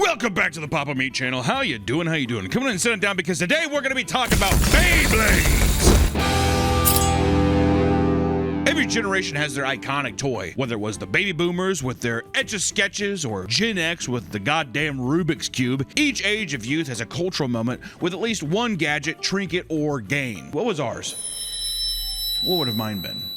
Welcome back to the Papa Meat channel. How you doing? How you doing? Come on and sit down because today we're going to be talking about Beyblades. Every generation has their iconic toy, whether it was the baby boomers with their Etch-a-Sketches or Gen X with the goddamn Rubik's Cube. Each age of youth has a cultural moment with at least one gadget, trinket, or game. What was ours? What would have mine been?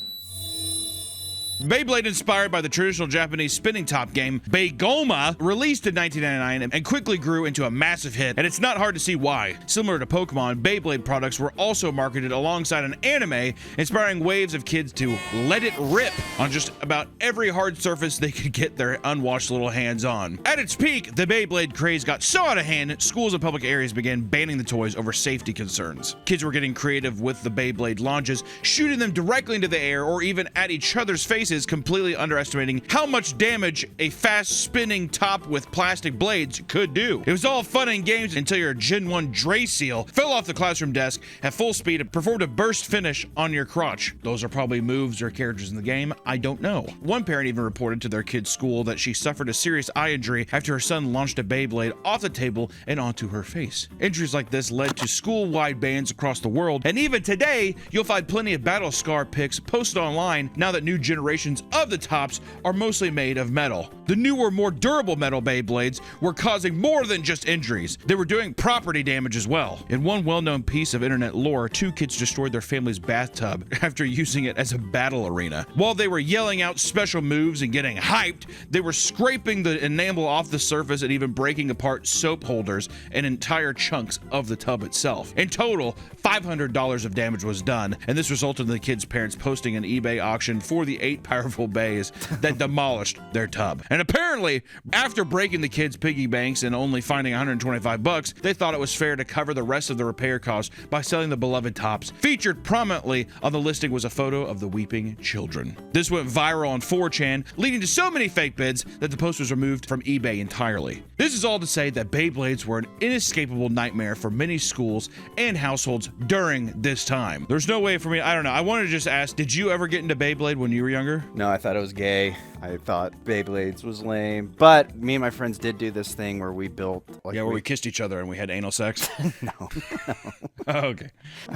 Beyblade, inspired by the traditional Japanese spinning top game Beigoma, released in 1999 and quickly grew into a massive hit, and it's not hard to see why. Similar to Pokemon, Beyblade products were also marketed alongside an anime, inspiring waves of kids to let it rip on just about every hard surface they could get their unwashed little hands on. At its peak, the Beyblade craze got so out of hand, schools and public areas began banning the toys over safety concerns. Kids were getting creative with the Beyblade launches, shooting them directly into the air or even at each other's faces, completely underestimating how much damage a fast spinning top with plastic blades could do. It was all fun and games until your Gen 1 Dray Seal fell off the classroom desk at full speed and performed a burst finish on your crotch. Those are probably moves or characters in the game, I don't know. One parent even reported to their kid's school that she suffered a serious eye injury after her son launched a Beyblade off the table and onto her face. Injuries like this led to school-wide bans across the world, and even today, you'll find plenty of battle scar pics posted online now that new generations of the tops are mostly made of metal. The newer, more durable metal Beyblades were causing more than just injuries. They were doing property damage as well. In one well-known piece of internet lore, two kids destroyed their family's bathtub after using it as a battle arena. While they were yelling out special moves and getting hyped, they were scraping the enamel off the surface and even breaking apart soap holders and entire chunks of the tub itself. In total, $500 of damage was done, and this resulted in the kids' parents posting an eBay auction for the 8 powerful bays that demolished their tub. And apparently, after breaking the kids' piggy banks and only finding $125, they thought it was fair to cover the rest of the repair costs by selling the beloved tops. Featured prominently on the listing was a photo of the weeping children. This went viral on 4chan, leading to so many fake bids that the post was removed from eBay entirely. This is all to say that Beyblades were an inescapable nightmare for many schools and households during this time. There's no way for me, I don't know. I wanted to just ask, did you ever get into Beyblade when you were younger? No, I thought it was gay. I thought Beyblades was lame. But me and my friends did do this thing where we built... where we kissed each other and we had anal sex? No. Oh, okay.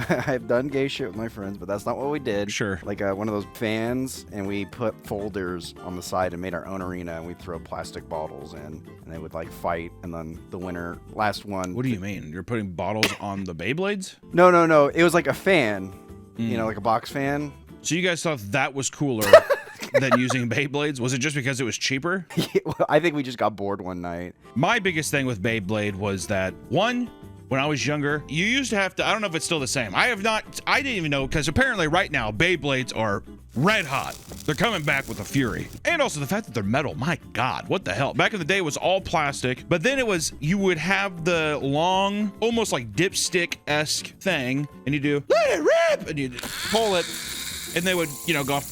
I've done gay shit with my friends, but that's not what we did. Sure. Like one of those fans, and we put folders on the side and made our own arena, and we'd throw plastic bottles in, and they would like fight, and then the winner, last one... What do you mean? You're putting bottles on the Beyblades? No. It was like a fan, you know, like a box fan. So you guys thought that was cooler than using Beyblades? Was it just because it was cheaper? Yeah, well, I think we just got bored one night. My biggest thing with Beyblade was that, one, when I was younger, you used to have to, I don't know if it's still the same. I didn't even know, because apparently right now, Beyblades are red hot. They're coming back with a fury. And also the fact that they're metal, my God, what the hell? Back in the day, it was all plastic, but then it was, you would have the long, almost like dipstick-esque thing, and you do, let it rip, and you pull it, and they would, you know, go off,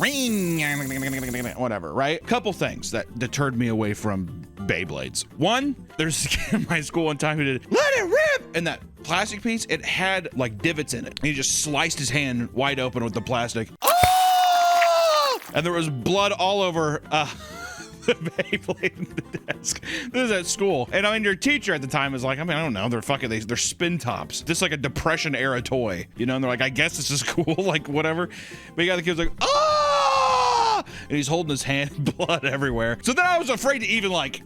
whatever, right? Couple things that deterred me away from Beyblades. One, there's a kid in my school one time who did, let it rip! And that plastic piece, it had like divots in it. And he just sliced his hand wide open with the plastic. Oh! And there was blood all over the Beyblade in the desk. This is at school. And I mean, your teacher at the time is like, I mean, I don't know, they're spin tops. This is like a Depression era toy, you know? And they're like, I guess this is cool, like whatever. But you got the kid's like, ah! And he's holding his hand, blood everywhere. So then I was afraid to even like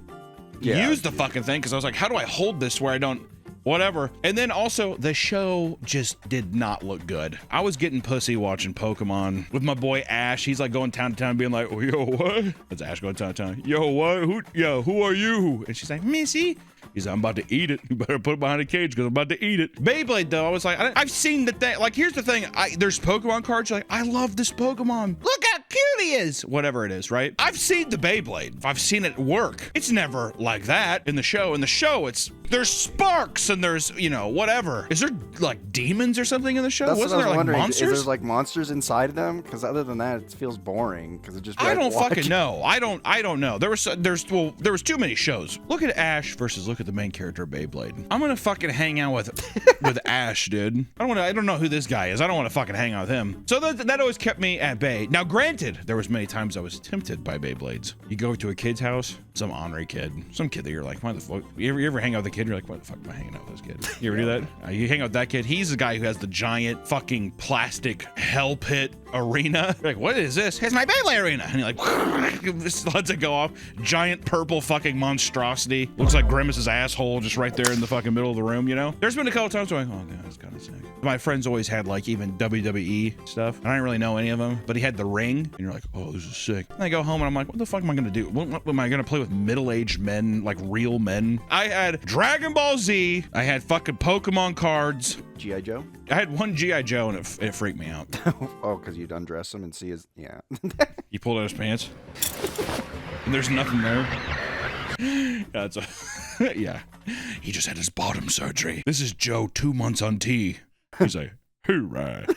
use the fucking thing, because I was like, how do I hold this where I don't, whatever. And then also the show just did not look good. I was getting pussy watching Pokemon with my boy Ash. He's like going town to town being like, oh, yo, what? That's Ash going town to town. Yo, what? Who are you? And she's like, Missy. He's like, I'm about to eat it. You better put it behind a cage because I'm about to eat it. Beyblade, though, I was like, I've seen the thing. Like, here's the thing. There's Pokemon cards. You're like, I love this Pokemon. Look how cute he is. Whatever it is, right? I've seen the Beyblade. I've seen it work. It's never like that in the show. In the show, there's sparks and there's, you know, whatever. Is there like demons or something in the show? That's Wasn't what I was there like wondering. monsters? Is there like monsters inside of them? Because other than that, it feels boring. Because it just. I don't fucking know. I don't know. There was too many shows. Look at Ash versus look at the main character of Beyblade. I'm gonna fucking hang out with Ash, dude. I don't know who this guy is. I don't want to fucking hang out with him. So that always kept me at bay. Now, granted, Granted, there was many times I was tempted by Beyblades. You go to a kid's house, some ornery kid, some kid that you're like, why the fuck? You ever hang out with a kid, you're like, why the fuck am I hanging out with this kid? You ever do that? You hang out with that kid, he's the guy who has the giant fucking plastic hell pit arena. You're like, what is this? It's my Beyblade arena. And you're like, just lets it go off. Giant purple fucking monstrosity. Looks like Grimace's asshole just right there in the fucking middle of the room, you know? There's been a couple times where I'm like, oh, God, that's kind of sick. My friends always had like even WWE stuff. I didn't really know any of them, but he had the ring, and you're like, oh, this is sick. And I go home and I'm like, what the fuck am I gonna do? What am I gonna play with middle-aged men, like real men? I had Dragon Ball Z. I had fucking Pokemon cards. G.I. Joe? I had one G.I. Joe and it freaked me out. Oh, because you'd undress him and see his, yeah. He pulled out his pants, and there's nothing there. Yeah, it's a, yeah. He just had his bottom surgery. This is Joe 2 months on T. He's like, hoorah.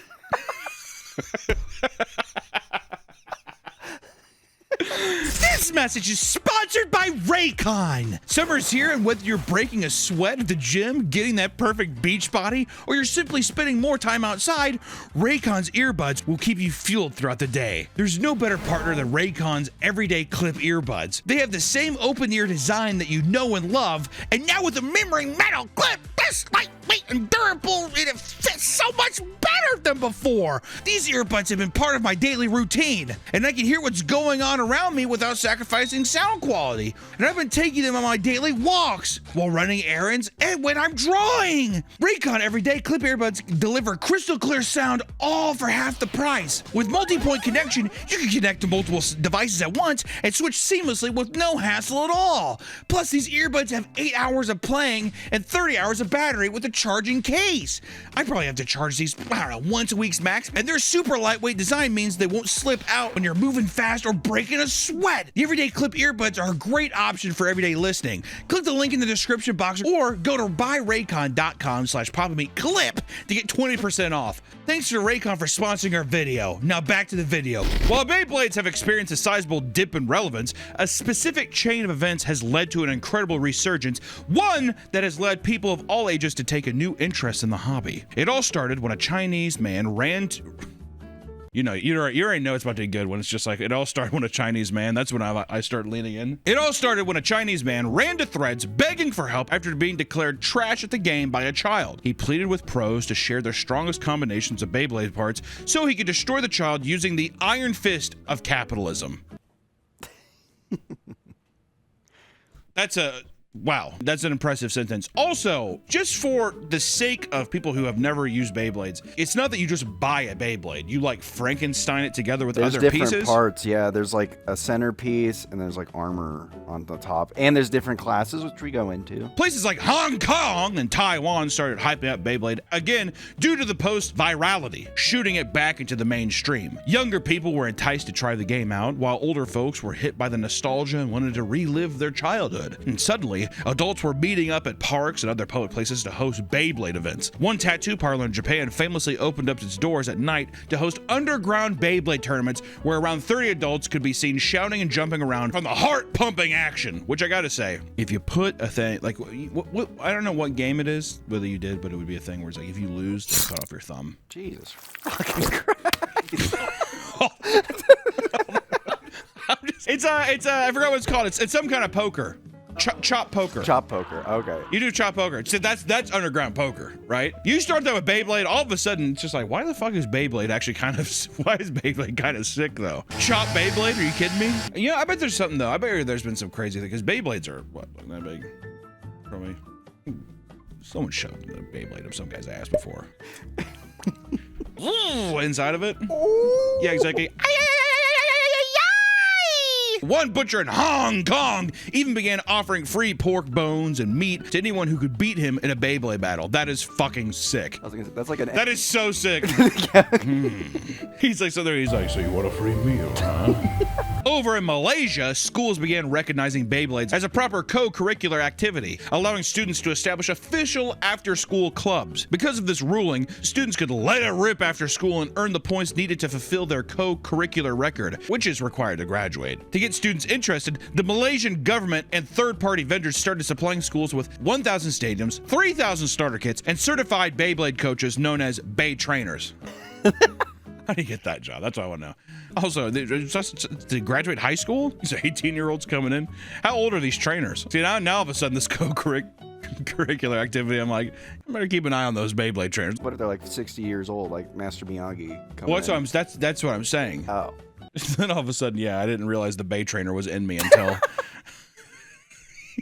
This message is sponsored by Raycon. Summer's here, and whether you're breaking a sweat at the gym, getting that perfect beach body, or you're simply spending more time outside, Raycon's earbuds will keep you fueled throughout the day. There's no better partner than Raycon's everyday clip earbuds. They have the same open ear design that you know and love, and now with a membrane metal clip, this lightweight and durable, it fits so much better than before. These earbuds have been part of my daily routine, and I can hear what's going on around me without sacrificing sound quality. And I've been taking them on my daily walks, while running errands, and when I'm drawing. Raycon everyday clip earbuds deliver crystal clear sound, all for half the price. With multi-point connection, you can connect to multiple devices at once and switch seamlessly with no hassle at all. Plus, these earbuds have 8 hours of playing and 30 hours of battery with a charging case. I probably have to charge these, I don't know, once a week's max, and their super lightweight design means they won't slip out when you're moving fast or breaking a sweat. The everyday clip earbuds are a great option for everyday listening. Click the link in the description box or go to buyraycon.com/PapaMeatClip to get 20% off. Thanks to Raycon for sponsoring our video. Now back to the video. While Beyblades have experienced a sizable dip in relevance, a specific chain of events has led to an incredible resurgence, one that has led people of all ages to take a new interest in the hobby. It all started when a Chinese man ran to... You already know it's about to be good when it's just like, it all started when a Chinese man, that's when I start leaning in. It all started when a Chinese man ran to Threads begging for help after being declared trash at the game by a child. He pleaded with pros to share their strongest combinations of Beyblade parts so he could destroy the child using the iron fist of capitalism. Wow, that's an impressive sentence. Also, just for the sake of people who have never used Beyblades, it's not that you just buy a Beyblade. You like Frankenstein it together with other pieces. There's different parts, yeah. There's like a centerpiece and there's like armor on the top. And there's different classes, which we go into. Places like Hong Kong and Taiwan started hyping up Beyblade, again, due to the post-virality, shooting it back into the mainstream. Younger people were enticed to try the game out, while older folks were hit by the nostalgia and wanted to relive their childhood. And suddenly, adults were meeting up at parks and other public places to host Beyblade events. One tattoo parlor in Japan famously opened up its doors at night to host underground Beyblade tournaments where around 30 adults could be seen shouting and jumping around from the heart-pumping action. Which I gotta say, if you put a thing, like, I don't know what game it is, whether you did, but it would be a thing where it's like, if you lose, they cut off your thumb. Jesus fucking Christ. I forgot what it's called. It's some kind of poker. Chop poker. Chop poker, okay. You do chop poker. So that's underground poker, right? You start that with Beyblade, all of a sudden, it's just like, why the fuck is Beyblade actually why is Beyblade kind of sick, though? Chop Beyblade? Are you kidding me? Yeah, I bet there's something, though. I bet there's been some crazy thing, because Beyblades are, what, like that big? Probably. Someone shoved the Beyblade up some guy's ass before. Ooh, inside of it? Ooh. Yeah, exactly. One butcher in Hong Kong even began offering free pork bones and meat to anyone who could beat him in a Beyblade battle. That is fucking sick. That's like an... That is so sick. Yeah. He's like, so you want a free meal, huh? Over in Malaysia, schools began recognizing Beyblades as a proper co-curricular activity, allowing students to establish official after-school clubs. Because of this ruling, students could let it rip after school and earn the points needed to fulfill their co-curricular record, which is required to graduate. To get students interested, the Malaysian government and third-party vendors started supplying schools with 1,000 stadiums, 3,000 starter kits, and certified Beyblade coaches known as Bay trainers. How do you get that job? That's what I want to know. Also, to graduate high school? These are 18-year-olds coming in. How old are these trainers? See, now all of a sudden this co-curricular activity, I'm like, I better keep an eye on those Beyblade trainers. What if they're like 60 years old, like Master Miyagi? Well, that's what I'm saying. Oh. Then all of a sudden, yeah, I didn't realize the Bay trainer was in me until...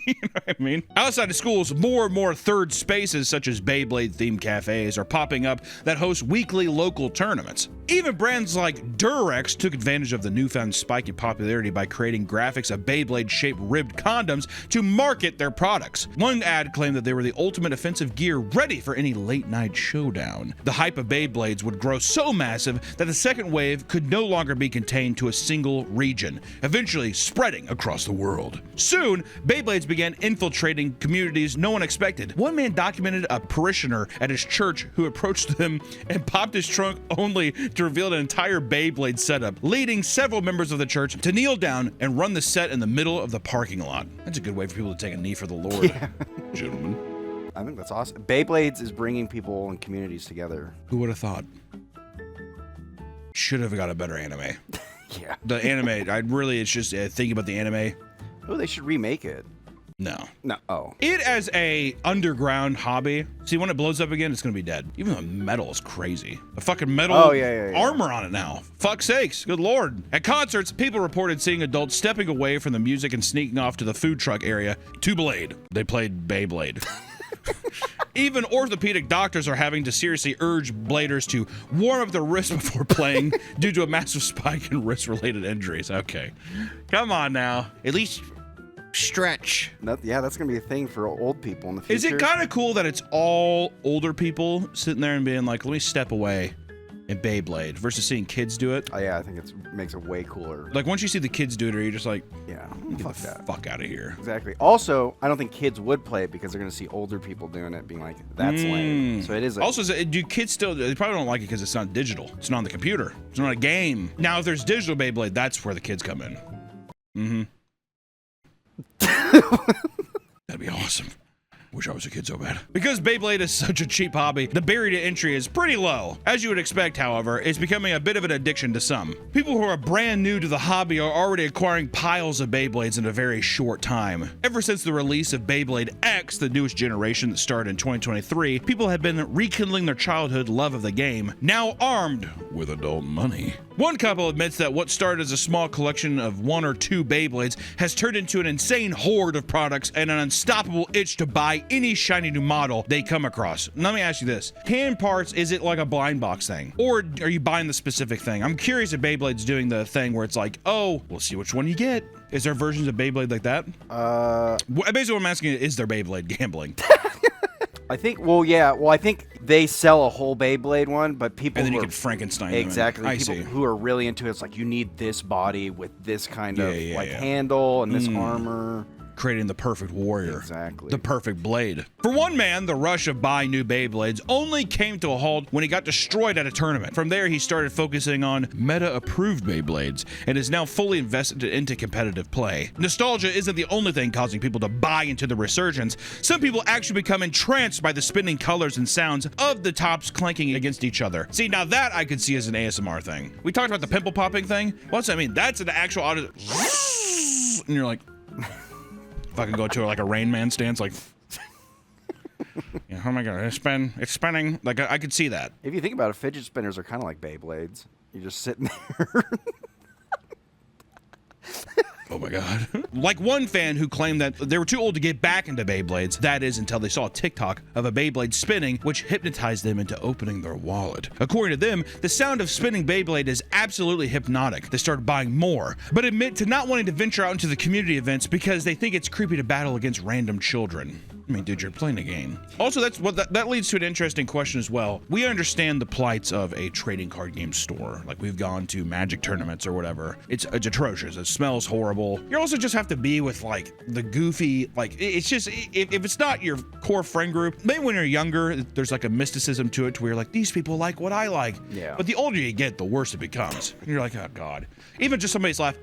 You know what I mean? Outside of schools, more and more third spaces such as Beyblade-themed cafes are popping up that host weekly local tournaments. Even brands like Durex took advantage of the newfound spike in popularity by creating graphics of Beyblade-shaped ribbed condoms to market their products. One ad claimed that they were the ultimate offensive gear ready for any late-night showdown. The hype of Beyblades would grow so massive that the second wave could no longer be contained to a single region, eventually spreading across the world. Soon, Beyblades began infiltrating communities no one expected. One man documented a parishioner at his church who approached him and popped his trunk only to reveal an entire Beyblade setup, leading several members of the church to kneel down and run the set in the middle of the parking lot. That's a good way for people to take a knee for the Lord, Yeah. Gentlemen. I think that's awesome. Beyblades is bringing people and communities together. Who would have thought? Should have got a better anime. Yeah. The anime, it's just thinking about the anime. Oh, they should remake it. No. No. Oh. It as a underground hobby. See, when it blows up again, it's gonna be dead. Even the metal is crazy. A fucking metal armor on it now. Fuck's sakes, good lord. At concerts, people reported seeing adults stepping away from the music and sneaking off to the food truck area to Blade. They played Beyblade. Even orthopedic doctors are having to seriously urge bladers to warm up their wrists before playing due to a massive spike in wrist-related injuries. Okay, come on now. At least stretch. Yeah, that's gonna be a thing for old people in the future. Is it kind of cool that it's all older people sitting there and being like, let me step away in Beyblade versus seeing kids do it? Oh yeah, I think it makes it way cooler. Like once you see the kids do it, you're just like, yeah, get fuck the that. fuck out of here. Exactly. Also, I don't think kids would play it because they're gonna see older people doing it, being like, that's lame. So it is. Also, do kids still? They probably don't like it because it's not digital. It's not on the computer. It's not a game. Now, if there's digital Beyblade, that's where the kids come in. Mm-hmm. That'd be awesome. Wish I was a kid so bad. Because Beyblade is such a cheap hobby, the barrier to entry is pretty low. As you would expect, however, it's becoming a bit of an addiction to some. People who are brand new to the hobby are already acquiring piles of Beyblades in a very short time. Ever since the release of Beyblade X, the newest generation that started in 2023, people have been rekindling their childhood love of the game, now armed with adult money. One couple admits that what started as a small collection of 1 or 2 Beyblades has turned into an insane horde of products and an unstoppable itch to buy any shiny new model they come across. Let me ask you this. Hand parts, is it like a blind box thing? Or are you buying the specific thing? I'm curious if Beyblade's doing the thing where it's like, oh, we'll see which one you get. Is there versions of Beyblade like that? Basically what I'm asking is there Beyblade gambling? I think, I think they sell a whole Beyblade one, but people and then you can Frankenstein them. Exactly. I people see. who are really into it's like, you need this body with this kind of handle and this armor. Creating the perfect warrior. Exactly. The perfect blade. For one man, the rush of buying new Beyblades only came to a halt when he got destroyed at a tournament. From there, he started focusing on meta-approved Beyblades and is now fully invested into competitive play. Nostalgia isn't the only thing causing people to buy into the resurgence. Some people actually become entranced by the spinning colors and sounds of the tops clanking against each other. See, now that I could see as an ASMR thing. We talked about the pimple popping thing. What's that mean? That's an actual audio. And you're like... If I can go to like a Rain Man stance, like, yeah, oh my god, it's spinning. Like I could see that. If you think about it, fidget spinners are kind of like Beyblades. You're just sitting there. Oh my god. Like one fan who claimed that they were too old to get back into Beyblades. That is until they saw a TikTok of a Beyblade spinning, which hypnotized them into opening their wallet. According to them, the sound of spinning Beyblade is absolutely hypnotic. They started buying more, but admit to not wanting to venture out into the community events because they think it's creepy to battle against random children. I mean, dude, you're playing a game. Also, that leads to an interesting question as well. We understand the plights of a trading card game store. Like we've gone to Magic tournaments or whatever. It's atrocious. It smells horrible. You also just have to be with like the goofy, like it's just, if it's not your core friend group, maybe when you're younger, there's like a mysticism to it to where you're like, these people like what I like. Yeah. But the older you get, the worse it becomes. You're like, oh God. Even just somebody's laugh,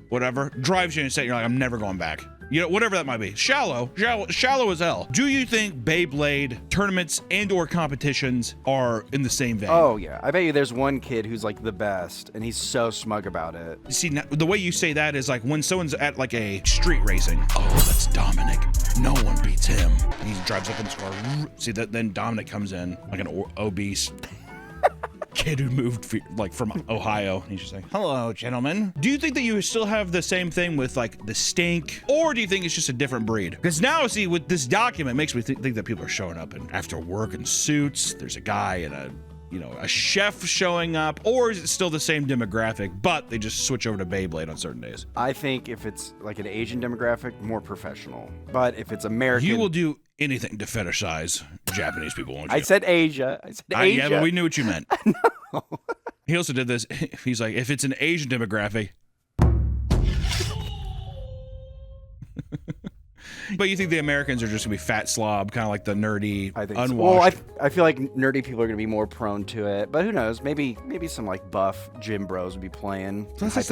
whatever, drives you insane. You're like, I'm never going back. You know, whatever that might be. Shallow as hell. Do you think Beyblade tournaments and or competitions are in the same vein? Oh yeah, I bet you there's one kid who's like the best, and he's so smug about it. See, now, the way you say that is like when someone's at like a street racing. Oh, that's Dominic. No one beats him. He drives up in his car. See that? Then Dominic comes in like an obese kid who moved from Ohio. He's just like, hello, gentlemen. Do you think that you still have the same thing with like the stink, or do you think it's just a different breed? Because now, see, with this document, makes me think that people are showing up and after work in suits. There's a guy in a chef showing up, or is it still the same demographic, but they just switch over to Beyblade on certain days? I think if it's like an Asian demographic, more professional. But if it's American, You will do anything to fetishize Japanese people, won't you? I said Asia. Asia. Yeah, but we knew what you meant. No. He also did this. He's like, if it's an Asian demographic. But you think the Americans are just gonna be fat slob, kind of like the nerdy, I think so. unwashed? Well, I feel like nerdy people are gonna be more prone to it, but who knows? Maybe some like buff gym bros would be playing. That's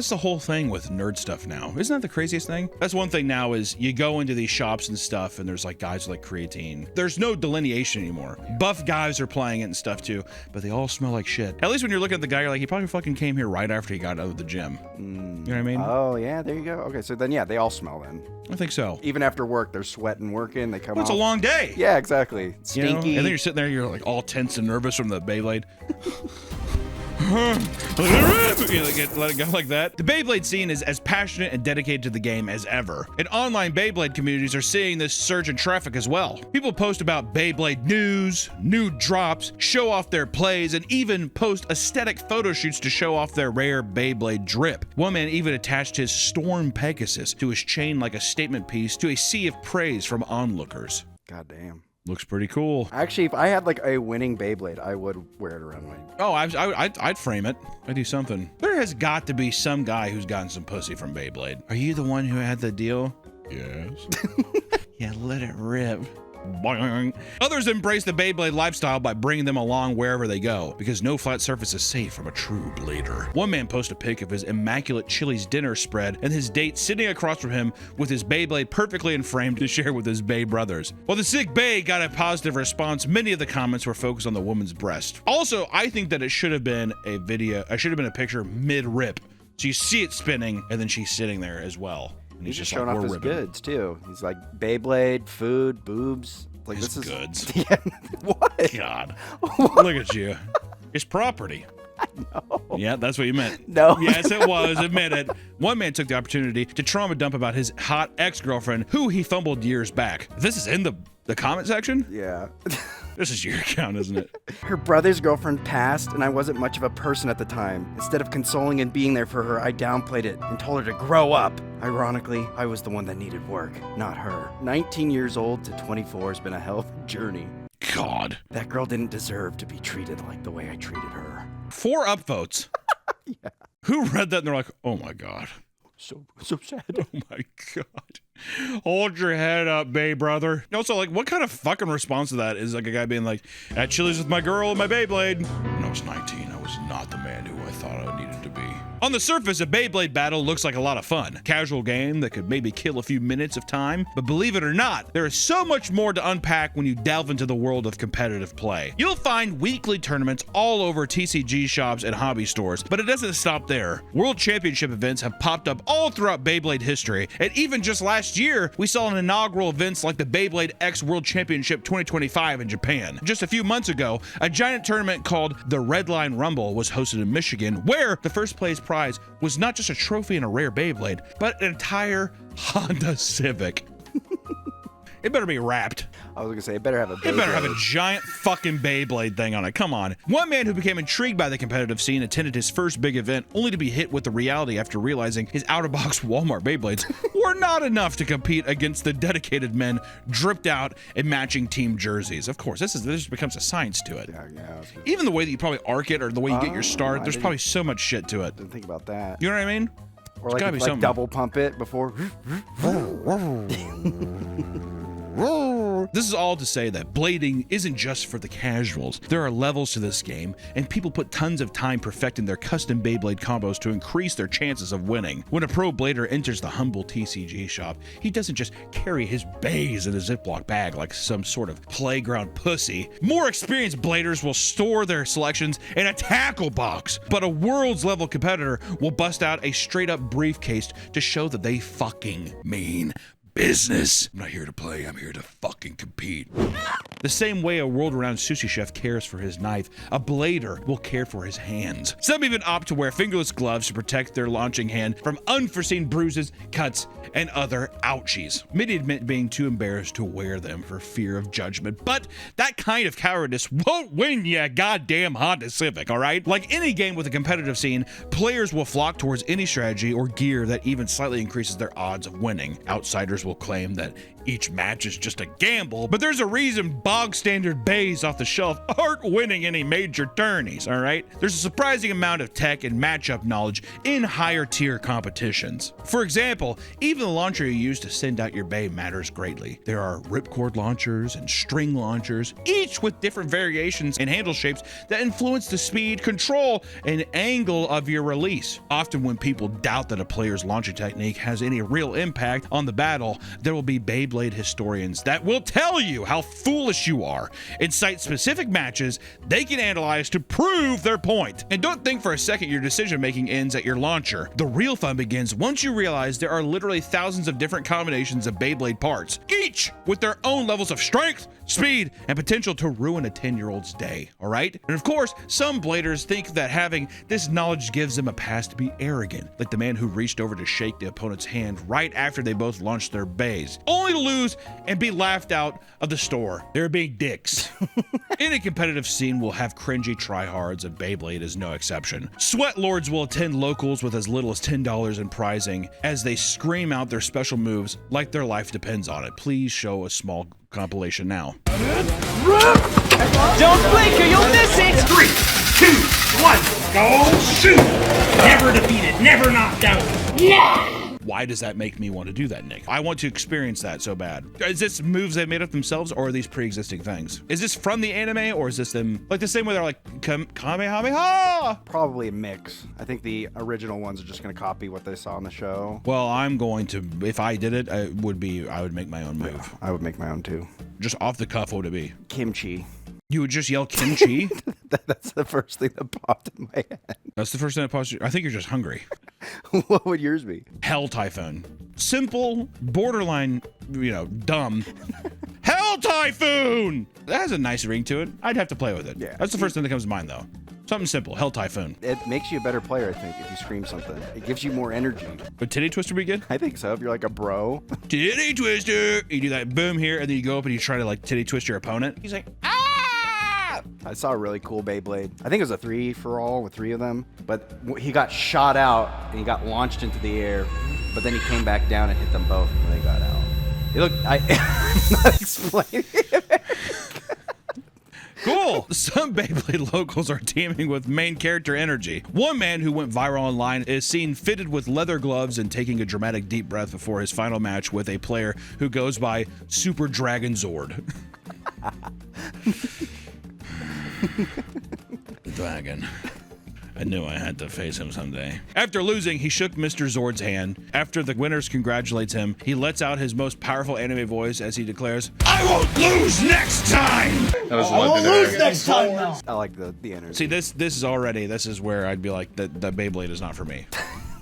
the whole thing with nerd stuff now. Isn't that the craziest thing? That's one thing now is you go into these shops and stuff, and there's like guys with like creatine. There's no delineation anymore. Buff guys are playing it and stuff too, but they all smell like shit. At least when you're looking at the guy, you're like, he probably fucking came here right after he got out of the gym. You know what I mean? Oh yeah, there you go. Okay, so then yeah, they all smell then. I think so. Even after work, they're sweating, working. They come. Well, it's a off. long day. Yeah, exactly. You know? Stinky. And then you're sitting there, you're like all tense and nervous from the Beyblade. Let it go like that. The Beyblade scene is as passionate and dedicated to the game as ever. And online Beyblade communities are seeing this surge in traffic as well. People post about Beyblade news, new drops, show off their plays, and even post aesthetic photo shoots to show off their rare Beyblade drip. One man even attached his Storm Pegasus to his chain like a statement piece to a sea of praise from onlookers. God damn. Looks pretty cool. Actually, if I had like a winning Beyblade, I would wear it around my. Oh, I'd frame it. I'd do something. There has got to be some guy who's gotten some pussy from Beyblade. Are you the one who had the deal? Yes. Yeah, let it rip. Boing. Others embrace the Beyblade lifestyle by bringing them along wherever they go, because no flat surface is safe from a true blader. One man posted a pic of his immaculate Chili's dinner spread and his date sitting across from him with his Beyblade perfectly framed to share with his Bay brothers. While the sick Bay got a positive response, many of the comments were focused on the woman's breast. Also, I think that it should have been a picture mid-rip. So you see it spinning, and then she's sitting there as well. And He's just like, showing off his ripping. goods too. He's like Beyblade, food, boobs. Like His this is goods. Yeah. What? God. Look at you. It's property. No. Yeah, that's what you meant. No. Yes, it was. Admit it. One man took the opportunity to trauma dump about his hot ex-girlfriend, who he fumbled years back. This is in the comment section? Yeah. This is your account, isn't it? Her brother's girlfriend passed, and I wasn't much of a person at the time. Instead of consoling and being there for her, I downplayed it and told her to grow up. Ironically, I was the one that needed work, not her. 19 years old to 24 has been a hell of a journey. God. That girl didn't deserve to be treated like the way I treated her. 4 upvotes. Yeah. Who read that and they're like, oh my God. So sad. Oh my God. Hold your head up, Bay brother. Also, like, what kind of fucking response to that is like a guy being like, at Chili's with my girl and my Beyblade? When I was 19, I was not the man who I thought I needed to be. On the surface, a Beyblade battle looks like a lot of fun. Casual game that could maybe kill a few minutes of time. But believe it or not, there is so much more to unpack when you delve into the world of competitive play. You'll find weekly tournaments all over TCG shops and hobby stores, but it doesn't stop there. World Championship events have popped up all throughout Beyblade history, and even just last year, we saw an inaugural events like the Beyblade X World Championship 2025 in Japan. Just a few months ago, a giant tournament called the Red Line Rumble was hosted in Michigan, where the first place prize was not just a trophy and a rare Beyblade, but an entire Honda Civic. It better be wrapped. I was gonna say, it better have a Beyblade. It better have a giant fucking Beyblade thing on it. Come on. One man who became intrigued by the competitive scene attended his first big event, only to be hit with the reality after realizing his out-of-box Walmart Beyblades were not enough to compete against the dedicated men dripped out in matching team jerseys. Of course, this just becomes a science to it. Yeah. Even the way that you probably arc it or the way you get your start, there's probably so much shit to it. Didn't think about that. You know what I mean? Or like, gotta be like something. double pump it before. This is all to say that blading isn't just for the casuals. There are levels to this game, and people put tons of time perfecting their custom Beyblade combos to increase their chances of winning. When a pro blader enters the humble TCG shop, he doesn't just carry his bays in a Ziploc bag like some sort of playground pussy. More experienced bladers will store their selections in a tackle box, but a world's level competitor will bust out a straight up briefcase to show that they fucking mean business. I'm not here to play, I'm here to fucking compete. The same way a world-renowned sushi chef cares for his knife, a blader will care for his hands. Some even opt to wear fingerless gloves to protect their launching hand from unforeseen bruises, cuts, and other ouchies. Many admit being too embarrassed to wear them for fear of judgment, but that kind of cowardice won't win you a goddamn Honda Civic, alright? Like any game with a competitive scene, players will flock towards any strategy or gear that even slightly increases their odds of winning. Outsiders will claim that each match is just a gamble, but there's a reason bog standard bays off the shelf aren't winning any major tourneys, alright? There's a surprising amount of tech and matchup knowledge in higher tier competitions. For example, even the launcher you use to send out your bay matters greatly. There are ripcord launchers and string launchers, each with different variations and handle shapes that influence the speed, control, and angle of your release. Often when people doubt that a player's launching technique has any real impact on the battle, there will be Beyblade historians that will tell you how foolish you are and cite specific matches they can analyze to prove their point. And don't think for a second your decision making ends at your launcher. The real fun begins once you realize there are literally thousands of different combinations of Beyblade parts, each with their own levels of strength, speed, and potential to ruin a 10-year-old's day, alright? And of course, some bladers think that having this knowledge gives them a pass to be arrogant, like the man who reached over to shake the opponent's hand right after they both launched their bays, only to lose and be laughed out of the store. They're being dicks. Any competitive scene will have cringy tryhards, and Beyblade is no exception. Sweat lords will attend locals with as little as $10 in prizing as they scream out their special moves like their life depends on it. Please show a small compilation now. Don't blink or you'll miss it! 3, 2, 1, go shoot! Never defeated, never knocked out. Yeah! Why does that make me want to do that, Nick? I want to experience that so bad. Is this moves they made up themselves, or are these pre-existing things? Is this from the anime, or is this them like the same way they're like Kamehameha? Probably a mix. I think the original ones are just going to copy what they saw on the show. Well, I'm going to, if I did it, I would make my own move. Yeah, I would make my own too. Just off the cuff, what would it be? Kimchi. You would just yell kimchi? That's the first thing that popped in my head. That's the first thing that popped. I think you're just hungry. What would yours be? Hell Typhoon. Simple, borderline, dumb. Hell Typhoon! That has a nice ring to it. I'd have to play with it. Yeah. That's the first thing that comes to mind, though. Something simple. Hell Typhoon. It makes you a better player, I think, if you scream something. It gives you more energy. Would Titty Twister be good? I think so, if you're like a bro. Titty Twister! You do that boom here, and then you go up and you try to like titty twist your opponent. He's like, ah! I saw a really cool Beyblade. I think it was a 3-for-all with 3 of them, but he got shot out and he got launched into the air, but then he came back down and hit them both when they got out. It looked, I'm not explaining it. Cool. Some Beyblade locals are teaming with main character energy. One man who went viral online is seen fitted with leather gloves and taking a dramatic deep breath before his final match with a player who goes by Super Dragon Zord. The dragon. I knew I had to face him someday. After losing, he shook Mr. Zord's hand. After the winners congratulates him, he lets out his most powerful anime voice as he declares, I won't lose next time! That was I won't lose next time now. I like the energy. See, this is where I'd be like, that Beyblade is not for me.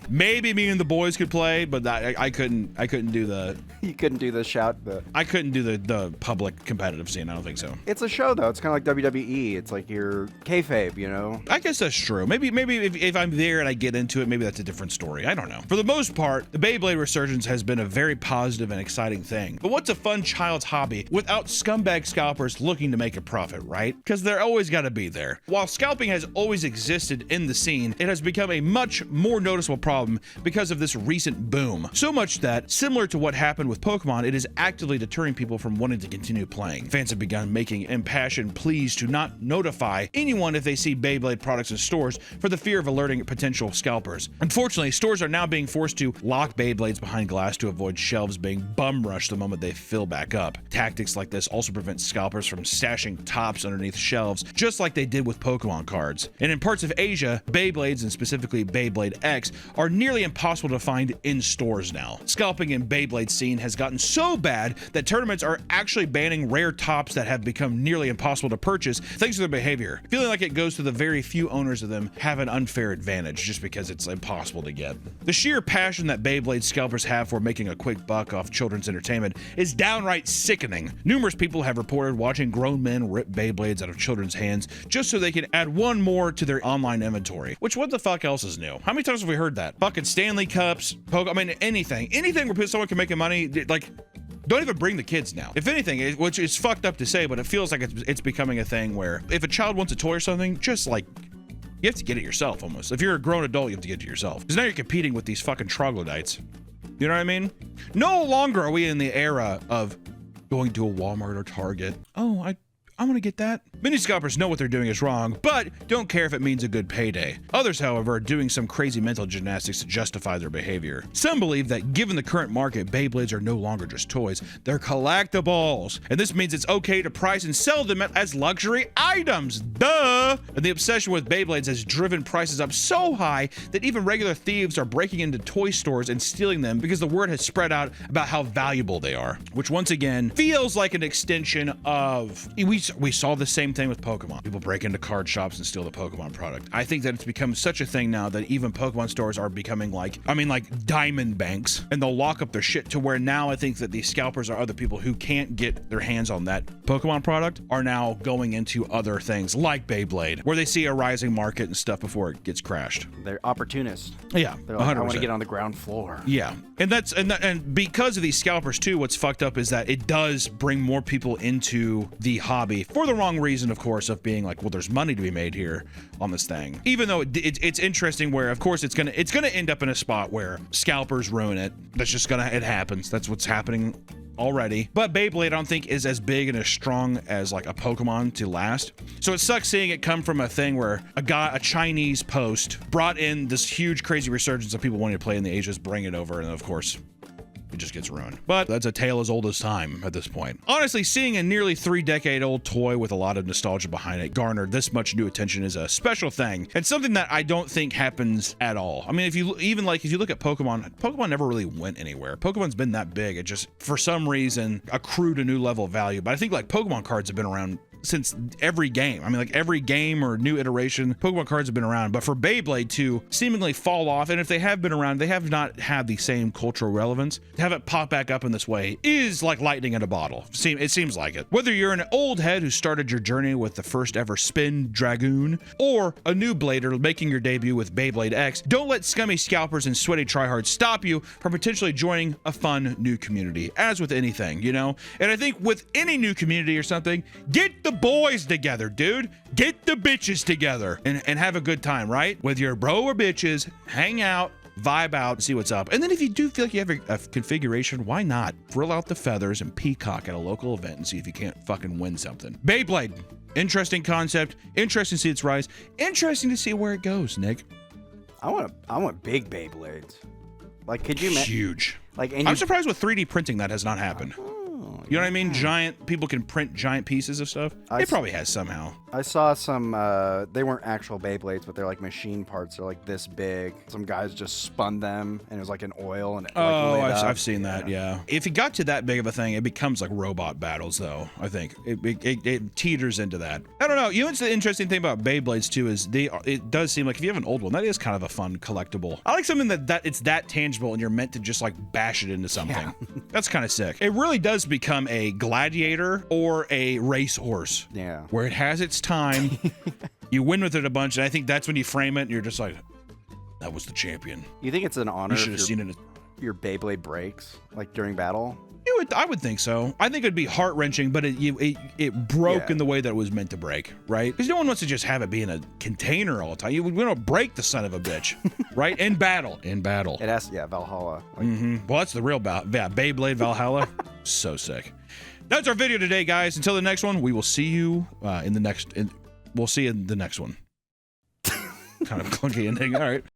Maybe me and the boys could play, but I couldn't do the... You couldn't do the shout, I couldn't do the public competitive scene. I don't think so. It's a show, though. It's kind of like WWE. It's like your kayfabe, you know? I guess that's true. Maybe if I'm there and I get into it, maybe that's a different story. I don't know. For the most part, the Beyblade resurgence has been a very positive and exciting thing. But what's a fun child's hobby without scumbag scalpers looking to make a profit, right? Because they're always got to be there. While scalping has always existed in the scene, it has become a much more noticeable problem problem because of this recent boom. So much that, similar to what happened with Pokemon, it is actively deterring people from wanting to continue playing. Fans have begun making impassioned pleas to not notify anyone if they see Beyblade products in stores for the fear of alerting potential scalpers. Unfortunately, stores are now being forced to lock Beyblades behind glass to avoid shelves being bum rushed the moment they fill back up. Tactics like this also prevent scalpers from stashing tops underneath shelves, just like they did with Pokemon cards. And in parts of Asia, Beyblades, and specifically Beyblade X, are nearly impossible to find in stores now. Scalping in Beyblade scene has gotten so bad that tournaments are actually banning rare tops that have become nearly impossible to purchase thanks to their behavior, feeling like it goes to the very few owners of them have an unfair advantage just because it's impossible to get. The sheer passion that Beyblade scalpers have for making a quick buck off children's entertainment is downright sickening. Numerous people have reported watching grown men rip Beyblades out of children's hands just so they can add one more to their online inventory, which what the fuck else is new? How many times have we heard that? Fucking Stanley Cups, I mean, anything where someone can make money, like, don't even bring the kids now. If anything, which is fucked up to say, but it feels like it's becoming a thing where if a child wants a toy or something, just like, you have to get it yourself almost. If you're a grown adult, you have to get it yourself. Because now you're competing with these fucking troglodytes. You know what I mean? No longer are we in the era of going to a Walmart or Target. Oh, I'm gonna get that. Many scalpers know what they're doing is wrong, but don't care if it means a good payday. Others, however, are doing some crazy mental gymnastics to justify their behavior. Some believe that given the current market, Beyblades are no longer just toys, they're collectibles. And this means it's okay to price and sell them as luxury items. Duh! And the obsession with Beyblades has driven prices up so high that even regular thieves are breaking into toy stores and stealing them because the word has spread out about how valuable they are. Which once again, feels like an extension of... We saw the same thing with Pokemon. People break into card shops and steal the Pokemon product. I think that it's become such a thing now that even Pokemon stores are becoming like diamond banks, and they'll lock up their shit to where now I think that these scalpers are other people who can't get their hands on that Pokemon product are now going into other things like Beyblade, where they see a rising market and stuff before it gets crashed. They're opportunists. Yeah, They're like, 100%. I want to get on the ground floor. Yeah, and because of these scalpers too, what's fucked up is that it does bring more people into the hobby for the wrong reason, of course, of being like, well, there's money to be made here on this thing. Even though it's interesting where, of course, it's gonna end up in a spot where scalpers ruin it. It happens. That's what's happening already. But Beyblade, I don't think is as big and as strong as like a Pokemon to last. So it sucks seeing it come from a thing where a Chinese post brought in this huge crazy resurgence of people wanting to play in the Asians, bring it over, and of course it just gets ruined. But that's a tale as old as time at this point. Honestly, seeing a nearly 3-decade-old toy with a lot of nostalgia behind it garnered this much new attention is a special thing, and something that I don't think happens at all. I mean, if you look at Pokemon never really went anywhere. Pokemon's been that big, it just for some reason accrued a new level of value. But I think like Pokemon cards have been around since every game. I mean, like every game or new iteration, Pokemon cards have been around. But for Beyblade to seemingly fall off, and if they have been around, they have not had the same cultural relevance. To have it pop back up in this way is like lightning in a bottle. It seems like it. Whether you're an old head who started your journey with the first ever Spin Dragoon, or a new blader making your debut with Beyblade X, don't let scummy scalpers and sweaty tryhards stop you from potentially joining a fun new community. As with anything, you know? And I think with any new community or something, get the boys together, dude. Get the bitches together and have a good time, right? With your bro or bitches, hang out, vibe out, see what's up. And then if you do feel like you have a configuration, why not frill out the feathers and peacock at a local event and see if you can't fucking win something. Beyblade, interesting concept, interesting to see its rise, interesting to see where it goes, Nick. I want big Beyblades. Like, could you imagine? Huge. Like, I'm surprised with 3D printing that has not happened. You know what I mean? People can print giant pieces of stuff. It probably has somehow. I saw some, they weren't actual Beyblades, but they're like machine parts. They're like this big. Some guys just spun them, and it was like an oil, and it lit up. I've seen that, yeah. If it got to that big of a thing, it becomes like robot battles, though, I think. It teeters into that. I don't know. You know what's the interesting thing about Beyblades, too, is it does seem like if you have an old one, that is kind of a fun collectible. I like something that it's that tangible, and you're meant to just like bash it into something. Yeah. That's kind of sick. It really does become a gladiator or a racehorse. Yeah. Where it has its time. You win with it a bunch, and I think that's when you frame it and you're just like, that was the champion. You think it's an honor? You should have seen it. your Beyblade breaks, like during battle? I would think so. I think it'd be heart-wrenching, but it broke in the way that it was meant to break, right? Because no one wants to just have it be in a container all the time. We don't break the son of a bitch, right? In battle. It has, Valhalla. Like, Well, that's the real Beyblade Valhalla. So sick. That's our video today, guys. Until the next one, we will see you in the next. We'll see you in the next one. Kind of clunky ending. All right.